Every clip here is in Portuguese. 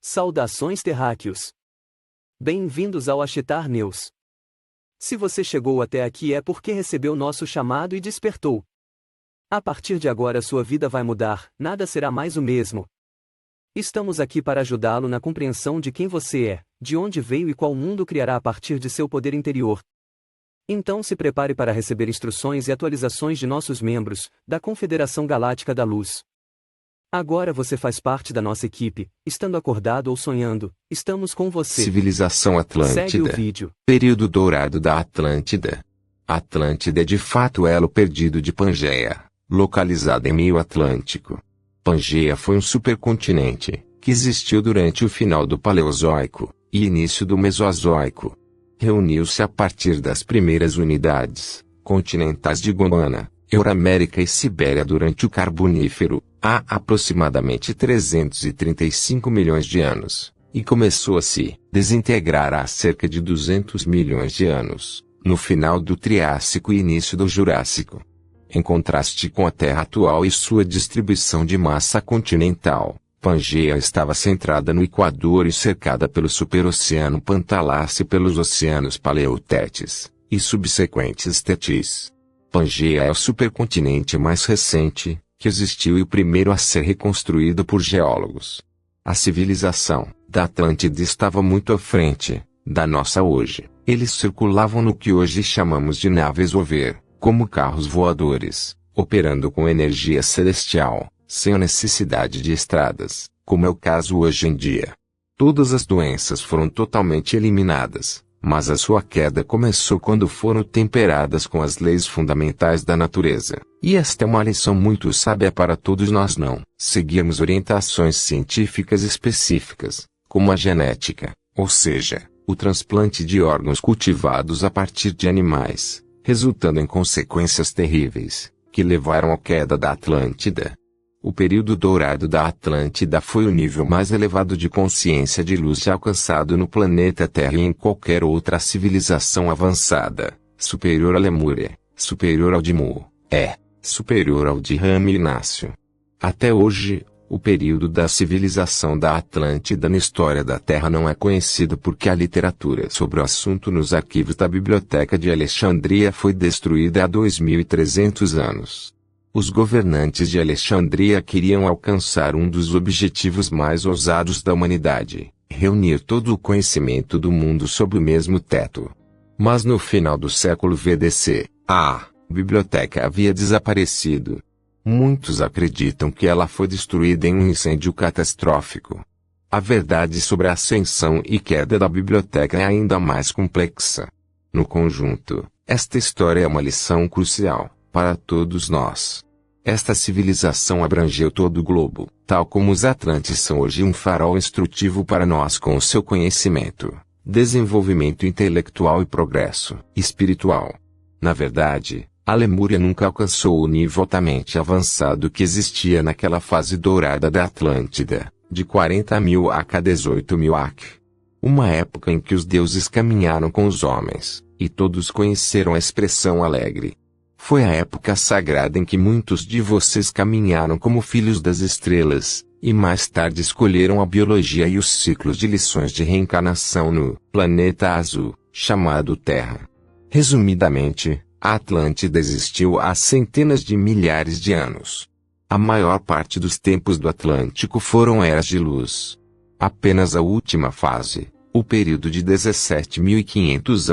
Saudações terráqueos! Bem-vindos ao Achetar News. Se você chegou até aqui é porque recebeu nosso chamado e despertou. A partir de agora sua vida vai mudar, nada será mais o mesmo. Estamos aqui para ajudá-lo na compreensão de quem você é, de onde veio e qual mundo criará a partir de seu poder interior. Então se prepare para receber instruções e atualizações de nossos membros, da Confederação Galáctica da Luz. Agora você faz parte da nossa equipe, estando acordado ou sonhando, estamos com você. Civilização Atlântida. Segue o vídeo. Período dourado da Atlântida. Atlântida é de fato o elo perdido de Pangeia, localizada em meio Atlântico. Pangeia foi um supercontinente, que existiu durante o final do Paleozoico, e início do Mesozoico. Reuniu-se a partir das primeiras unidades continentais de Gondwana, Euramérica e Sibéria durante o Carbonífero, há aproximadamente 335 milhões de anos, e começou a se desintegrar há cerca de 200 milhões de anos, no final do Triássico e início do Jurássico. Em contraste com a Terra atual e sua distribuição de massa continental, Pangeia estava centrada no Equador e cercada pelo superoceano Pantalácio e pelos oceanos Paleotétis, e subsequentes Tétis. Pangeia é o supercontinente mais recente, que existiu e o primeiro a ser reconstruído por geólogos. A civilização da Atlântida estava muito à frente da nossa hoje. Eles circulavam no que hoje chamamos de naves Over, como carros voadores, operando com energia celestial, sem a necessidade de estradas, como é o caso hoje em dia. Todas as doenças foram totalmente eliminadas, mas a sua queda começou quando foram temperadas com as leis fundamentais da natureza. E esta é uma lição muito sábia para todos nós não seguirmos orientações científicas específicas, como a genética, ou seja, o transplante de órgãos cultivados a partir de animais, resultando em consequências terríveis, que levaram à queda da Atlântida. O período dourado da Atlântida foi o nível mais elevado de consciência de luz já alcançado no planeta Terra e em qualquer outra civilização avançada, superior à Lemúria, superior ao Dimmu, superior ao de Rama e Inácio. Até hoje, o período da civilização da Atlântida na história da Terra não é conhecido porque a literatura sobre o assunto nos arquivos da Biblioteca de Alexandria foi destruída há 2300 anos. Os governantes de Alexandria queriam alcançar um dos objetivos mais ousados da humanidade, reunir todo o conhecimento do mundo sob o mesmo teto. Mas no final do século VDC, a biblioteca havia desaparecido. Muitos acreditam que ela foi destruída em um incêndio catastrófico. A verdade sobre a ascensão e queda da biblioteca é ainda mais complexa. No conjunto, esta história é uma lição crucial para todos nós. Esta civilização abrangeu todo o globo, tal como os Atlantes são hoje um farol instrutivo para nós com o seu conhecimento, desenvolvimento intelectual e progresso espiritual. Na verdade, a Lemúria nunca alcançou o nível altamente avançado que existia naquela fase dourada da Atlântida, de 40.000 a 18.000 AC. Uma época em que os deuses caminharam com os homens, e todos conheceram a expressão alegre. Foi a época sagrada em que muitos de vocês caminharam como filhos das estrelas, e mais tarde escolheram a biologia e os ciclos de lições de reencarnação no planeta azul, chamado Terra. Resumidamente, a Atlântida existiu há centenas de milhares de anos. A maior parte dos tempos do Atlântico foram eras de luz. Apenas a última fase, o período de 17.500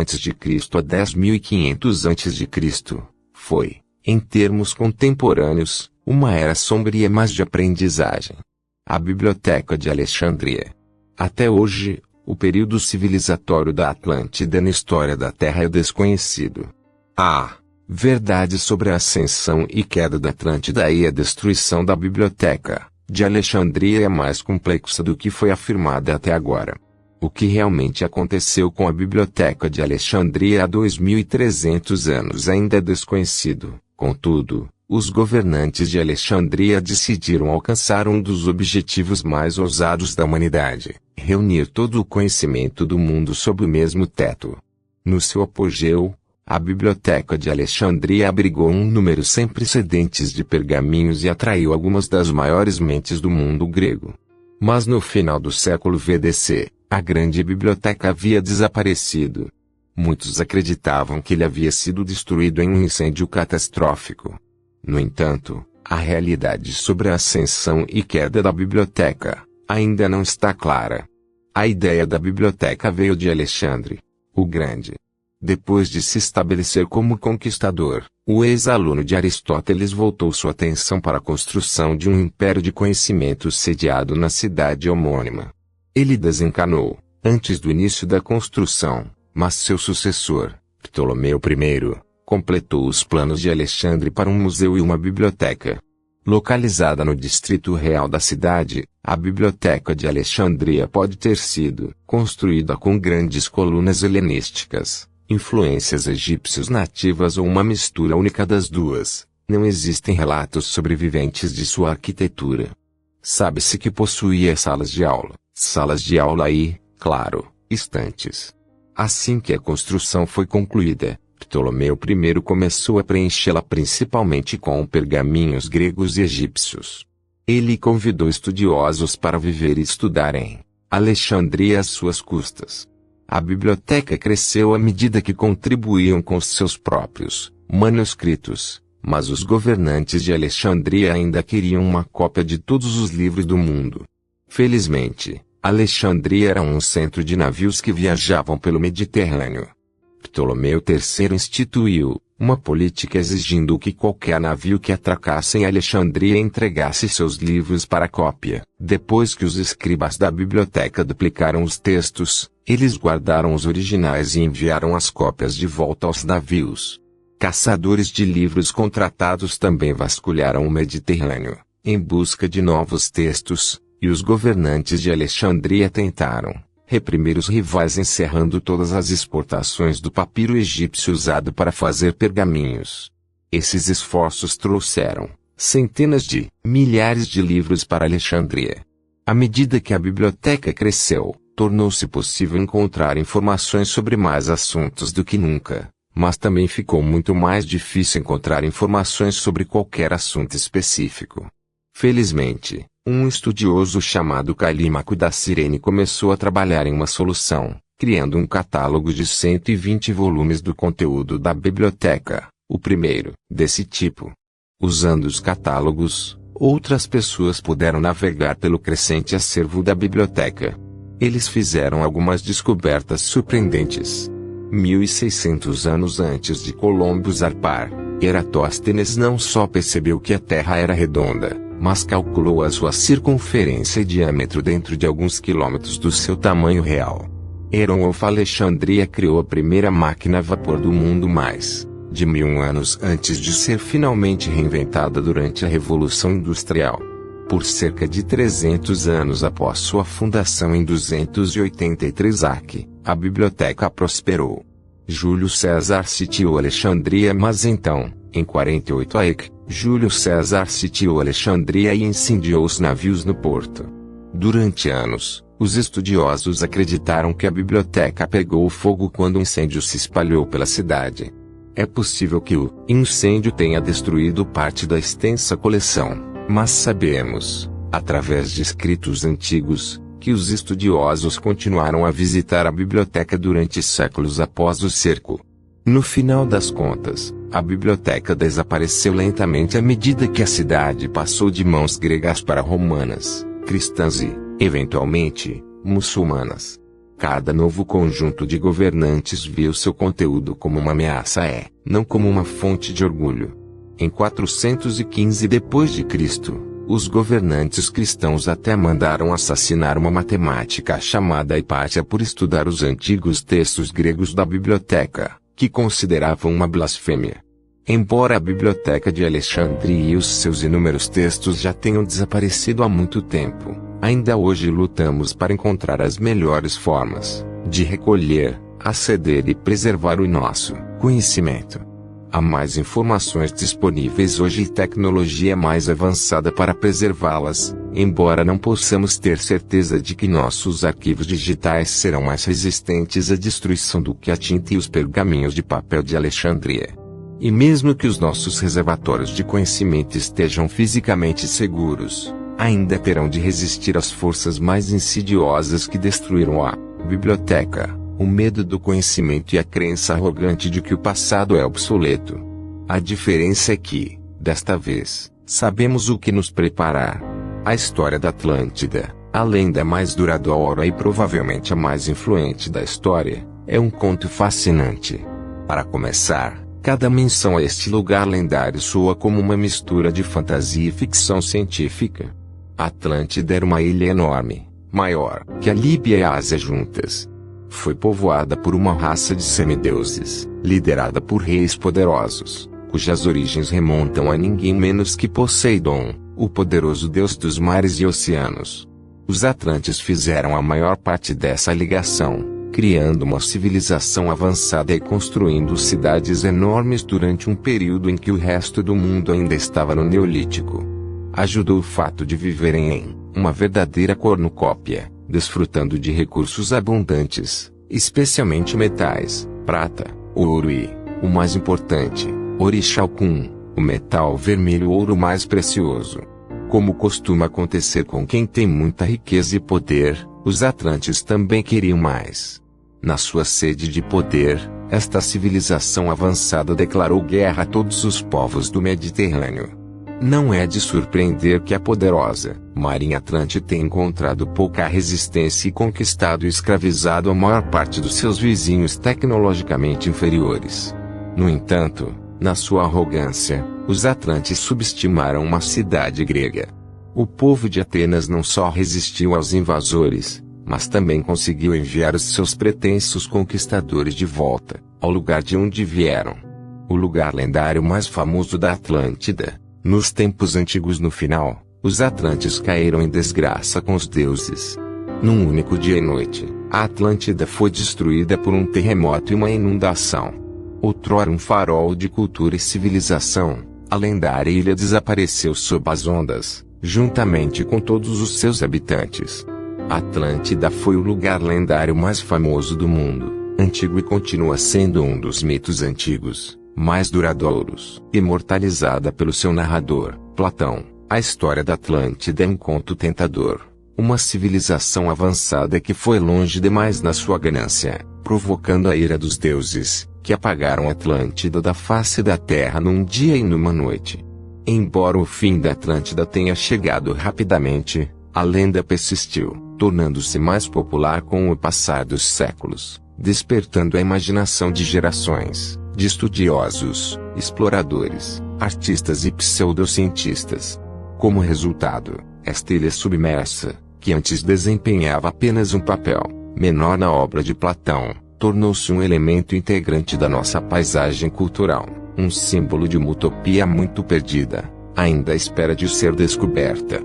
a 10.500 a.C., foi, em termos contemporâneos, uma era sombria mas de aprendizagem. A Biblioteca de Alexandria. Até hoje, o período civilizatório da Atlântida na história da Terra é desconhecido. A verdade sobre a ascensão e queda da Atlântida e a destruição da Biblioteca de Alexandria é mais complexa do que foi afirmada até agora. O que realmente aconteceu com a Biblioteca de Alexandria há 2300 anos ainda é desconhecido. Contudo, os governantes de Alexandria decidiram alcançar um dos objetivos mais ousados da humanidade: reunir todo o conhecimento do mundo sob o mesmo teto. No seu apogeu, a Biblioteca de Alexandria abrigou um número sem precedentes de pergaminhos e atraiu algumas das maiores mentes do mundo grego. Mas no final do século VDC, a grande biblioteca havia desaparecido. Muitos acreditavam que ele havia sido destruído em um incêndio catastrófico. No entanto, a realidade sobre a ascensão e queda da biblioteca ainda não está clara. A ideia da biblioteca veio de Alexandre o Grande. Depois de se estabelecer como conquistador, o ex-aluno de Aristóteles voltou sua atenção para a construção de um império de conhecimento sediado na cidade homônima. Ele desencanou, antes do início da construção, mas seu sucessor, Ptolomeu I, completou os planos de Alexandre para um museu e uma biblioteca. Localizada no distrito real da cidade, a Biblioteca de Alexandria pode ter sido construída com grandes colunas helenísticas, influências egípcias nativas ou uma mistura única das duas. Não existem relatos sobreviventes de sua arquitetura. Sabe-se que possuía salas de aula e, claro, estantes. Assim que a construção foi concluída, Ptolomeu I começou a preenchê-la principalmente com pergaminhos gregos e egípcios. Ele convidou estudiosos para viver e estudar em Alexandria às suas custas. A biblioteca cresceu à medida que contribuíam com seus próprios manuscritos, mas os governantes de Alexandria ainda queriam uma cópia de todos os livros do mundo. Felizmente, Alexandria era um centro de navios que viajavam pelo Mediterrâneo. Ptolomeu III instituiu uma política exigindo que qualquer navio que atracasse em Alexandria entregasse seus livros para cópia. Depois que os escribas da biblioteca duplicaram os textos, eles guardaram os originais e enviaram as cópias de volta aos navios. Caçadores de livros contratados também vasculharam o Mediterrâneo, em busca de novos textos, e os governantes de Alexandria tentaram reprimir os rivais encerrando todas as exportações do papiro egípcio usado para fazer pergaminhos. Esses esforços trouxeram centenas de milhares de livros para Alexandria. À medida que a biblioteca cresceu, tornou-se possível encontrar informações sobre mais assuntos do que nunca, mas também ficou muito mais difícil encontrar informações sobre qualquer assunto específico. Felizmente, um estudioso chamado Calímaco da Cirene começou a trabalhar em uma solução, criando um catálogo de 120 volumes do conteúdo da biblioteca, o primeiro desse tipo. Usando os catálogos, outras pessoas puderam navegar pelo crescente acervo da biblioteca. Eles fizeram algumas descobertas surpreendentes. 1600 anos antes de Colombo zarpar, Eratóstenes não só percebeu que a Terra era redonda, mas calculou a sua circunferência e diâmetro dentro de alguns quilômetros do seu tamanho real. Heron of Alexandria criou a primeira máquina a vapor do mundo mais de 1000 anos antes de ser finalmente reinventada durante a Revolução Industrial. Por cerca de 300 anos após sua fundação em 283 AC, a biblioteca prosperou. Júlio César sitiou Alexandria, mas então, em 48 AC, Júlio César sitiou Alexandria e incendiou os navios no porto. Durante anos, os estudiosos acreditaram que a biblioteca pegou fogo quando o incêndio se espalhou pela cidade. É possível que o incêndio tenha destruído parte da extensa coleção, mas sabemos, através de escritos antigos, que os estudiosos continuaram a visitar a biblioteca durante séculos após o cerco. No final das contas, a biblioteca desapareceu lentamente à medida que a cidade passou de mãos gregas para romanas, cristãs e, eventualmente, muçulmanas. Cada novo conjunto de governantes viu seu conteúdo como uma ameaça não como uma fonte de orgulho. Em 415 d.C., os governantes cristãos até mandaram assassinar uma matemática chamada Hipátia por estudar os antigos textos gregos da biblioteca, que consideravam uma blasfêmia. Embora a biblioteca de Alexandria e os seus inúmeros textos já tenham desaparecido há muito tempo, ainda hoje lutamos para encontrar as melhores formas de recolher, aceder e preservar o nosso conhecimento. Há mais informações disponíveis hoje e tecnologia mais avançada para preservá-las, embora não possamos ter certeza de que nossos arquivos digitais serão mais resistentes à destruição do que a tinta e os pergaminhos de papel de Alexandria. E mesmo que os nossos reservatórios de conhecimento estejam fisicamente seguros, ainda terão de resistir às forças mais insidiosas que destruíram a biblioteca, o medo do conhecimento e a crença arrogante de que o passado é obsoleto. A diferença é que, desta vez, sabemos o que nos preparar. A história da Atlântida, a lenda mais duradoura e provavelmente a mais influente da história, é um conto fascinante. Para começar, cada menção a este lugar lendário soa como uma mistura de fantasia e ficção científica. A Atlântida era uma ilha enorme, maior que a Líbia e a Ásia juntas. Foi povoada por uma raça de semideuses, liderada por reis poderosos, cujas origens remontam a ninguém menos que Poseidon, o poderoso deus dos mares e oceanos. Os Atlantes fizeram a maior parte dessa ligação, criando uma civilização avançada e construindo cidades enormes durante um período em que o resto do mundo ainda estava no Neolítico. Ajudou o fato de viverem em uma verdadeira cornucópia, desfrutando de recursos abundantes, especialmente metais, prata, ouro e, o mais importante, Orixalcum, o metal vermelho ouro mais precioso. Como costuma acontecer com quem tem muita riqueza e poder, os Atlantes também queriam mais. Na sua sede de poder, esta civilização avançada declarou guerra a todos os povos do Mediterrâneo. Não é de surpreender que a poderosa Marinha Atlante tenha encontrado pouca resistência e conquistado e escravizado a maior parte dos seus vizinhos tecnologicamente inferiores. No entanto, na sua arrogância, os Atlantes subestimaram uma cidade grega. O povo de Atenas não só resistiu aos invasores, mas também conseguiu enviar os seus pretensos conquistadores de volta ao lugar de onde vieram. O lugar lendário mais famoso da Atlântida. Nos tempos antigos, no final, os Atlantes caíram em desgraça com os deuses. Num único dia e noite, a Atlântida foi destruída por um terremoto e uma inundação. Outrora um farol de cultura e civilização, a lendária ilha desapareceu sob as ondas, juntamente com todos os seus habitantes. A Atlântida foi o lugar lendário mais famoso do mundo, antigo e continua sendo um dos mitos antigos mais duradouros, imortalizada pelo seu narrador, Platão. A história da Atlântida é um conto tentador. Uma civilização avançada que foi longe demais na sua ganância, provocando a ira dos deuses, que apagaram a Atlântida da face da terra num dia e numa noite. Embora o fim da Atlântida tenha chegado rapidamente, a lenda persistiu, tornando-se mais popular com o passar dos séculos, despertando a imaginação de gerações de estudiosos, exploradores, artistas e pseudocientistas. Como resultado, esta ilha submersa, que antes desempenhava apenas um papel menor na obra de Platão, tornou-se um elemento integrante da nossa paisagem cultural, um símbolo de uma utopia muito perdida, ainda à espera de ser descoberta.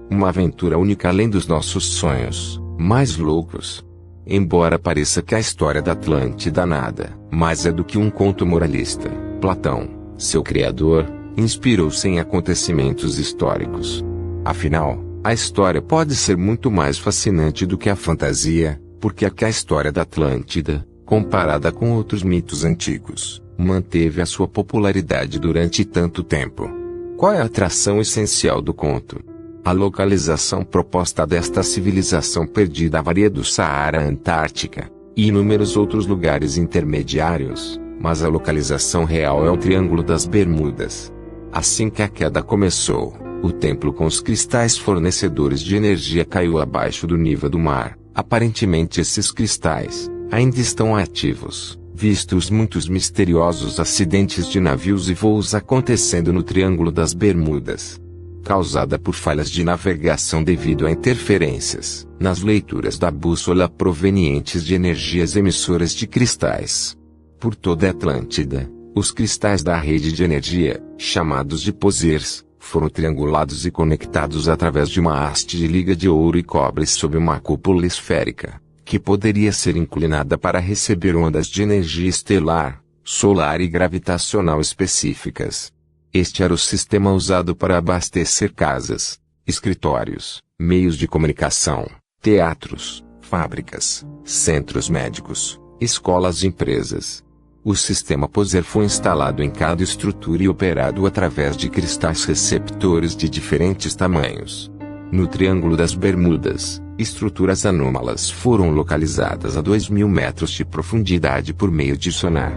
Uma aventura única além dos nossos sonhos mais loucos. Embora pareça que a história da Atlântida nada mais é do que um conto moralista, Platão, seu criador, inspirou-se em acontecimentos históricos. Afinal, a história pode ser muito mais fascinante do que a fantasia, porque a história da Atlântida, comparada com outros mitos antigos, manteve a sua popularidade durante tanto tempo. Qual é a atração essencial do conto? A localização proposta desta civilização perdida varia do Saara à Antártica, e inúmeros outros lugares intermediários, mas a localização real é o Triângulo das Bermudas. Assim que a queda começou, o templo com os cristais fornecedores de energia caiu abaixo do nível do mar. Aparentemente esses cristais ainda estão ativos, vistos muitos misteriosos acidentes de navios e voos acontecendo no Triângulo das Bermudas, causada por falhas de navegação devido a interferências nas leituras da bússola provenientes de energias emissoras de cristais. Por toda a Atlântida, os cristais da rede de energia, chamados de posers, foram triangulados e conectados através de uma haste de liga de ouro e cobre sob uma cúpula esférica, que poderia ser inclinada para receber ondas de energia estelar, solar e gravitacional específicas. Este era o sistema usado para abastecer casas, escritórios, meios de comunicação, teatros, fábricas, centros médicos, escolas e empresas. O sistema Poser foi instalado em cada estrutura e operado através de cristais receptores de diferentes tamanhos. No Triângulo das Bermudas, estruturas anômalas foram localizadas a 2.000 metros de profundidade por meio de sonar.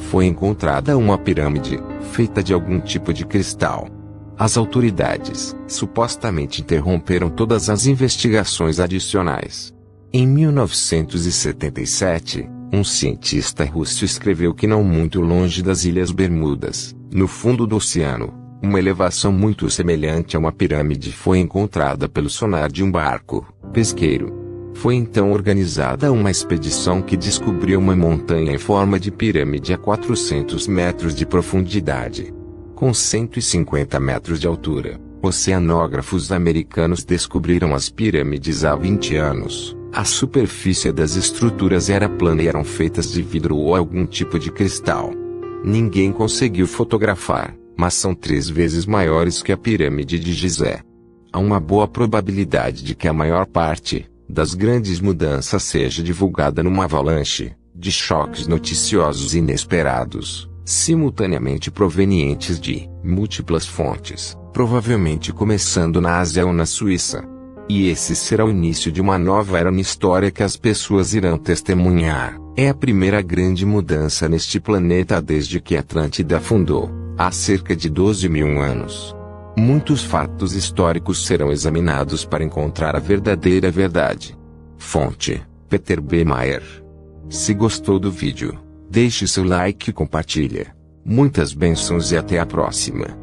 Foi encontrada uma pirâmide, feita de algum tipo de cristal. As autoridades, supostamente interromperam todas as investigações adicionais. Em 1977, um cientista russo escreveu que não muito longe das Ilhas Bermudas, no fundo do oceano, uma elevação muito semelhante a uma pirâmide foi encontrada pelo sonar de um barco pesqueiro. Foi então organizada uma expedição que descobriu uma montanha em forma de pirâmide a 400 metros de profundidade. Com 150 metros de altura, oceanógrafos americanos descobriram as pirâmides há 20 anos. A superfície das estruturas era plana e eram feitas de vidro ou algum tipo de cristal. Ninguém conseguiu fotografar, mas são 3 vezes maiores que a pirâmide de Gizé. Há uma boa probabilidade de que a maior parte das grandes mudanças seja divulgada numa avalanche de choques noticiosos inesperados, simultaneamente provenientes de múltiplas fontes, provavelmente começando na Ásia ou na Suíça. E esse será o início de uma nova era na história que as pessoas irão testemunhar. É a primeira grande mudança neste planeta desde que Atlântida afundou, há cerca de 12.000 anos. Muitos fatos históricos serão examinados para encontrar a verdadeira verdade. Fonte: Peter B. Mayer. Se gostou do vídeo, deixe seu like e compartilha. Muitas bênçãos e até a próxima.